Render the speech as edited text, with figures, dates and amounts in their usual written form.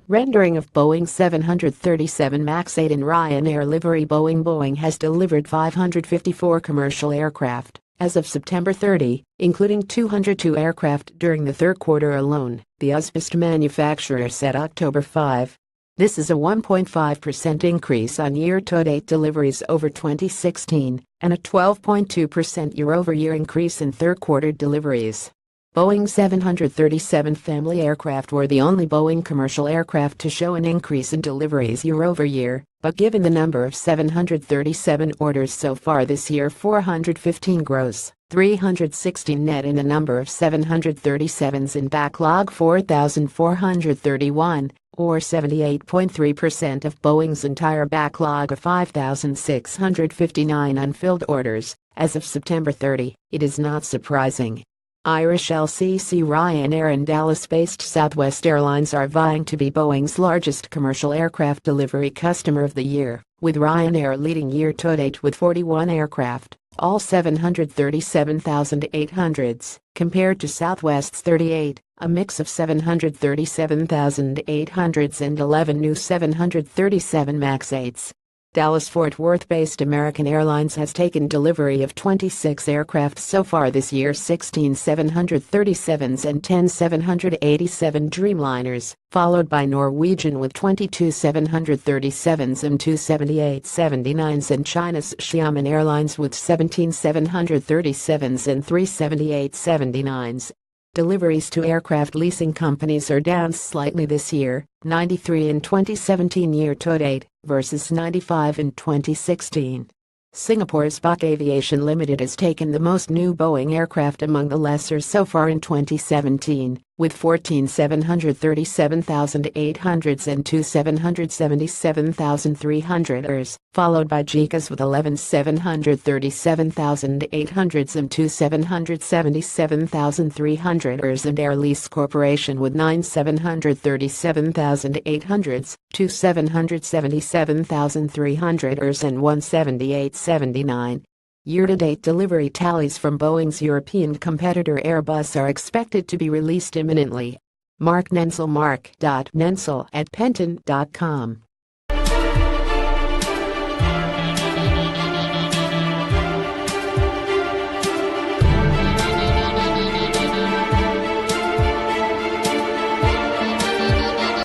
Rendering of Boeing 737 MAX 8 in Ryanair livery. Boeing has delivered 554 commercial aircraft as of September 30, including 202 aircraft during the third quarter alone, the Uzbekistan manufacturer said October 5. This is a 1.5% increase on year-to-date deliveries over 2016 and a 12.2% year-over-year increase in third-quarter deliveries. Boeing 737 family aircraft were the only Boeing commercial aircraft to show an increase in deliveries year-over-year, but given the number of 737 orders so far this year, 415 gross, 316 net, and the number of 737s in backlog 4,431, or 78.3% of Boeing's entire backlog of 5,659 unfilled orders. As of September 30, it is not surprising. Irish LCC Ryanair and Dallas-based Southwest Airlines are vying to be Boeing's largest commercial aircraft delivery customer of the year, with Ryanair leading year-to-date with 41 aircraft, all 737,800s, compared to Southwest's 38, a mix of 737,800s and 11 new 737 MAX 8s. Dallas-Fort Worth-based American Airlines has taken delivery of 26 aircraft so far this year, 16 737s and 10 787 Dreamliners, followed by Norwegian with 22 737s and 2 78-79s, and China's Xiamen Airlines with 17 737s and 3 78-79s. Deliveries to aircraft leasing companies are down slightly this year, 93 in 2017 year-to-date versus 95 in 2016. Singapore's Bok Aviation Limited has taken the most new Boeing aircraft among the lessors so far in 2017, with 14 737,800s and 2 777,300ers, followed by JICAs with 11 737,800s and 2 777,300ers, and Air Lease Corporation with 9 737,800s, 2 777,300ers and 1 78-79. Year-to-date delivery tallies from Boeing's European competitor Airbus are expected to be released imminently. Mark Nensel, mark.nensel@penton.com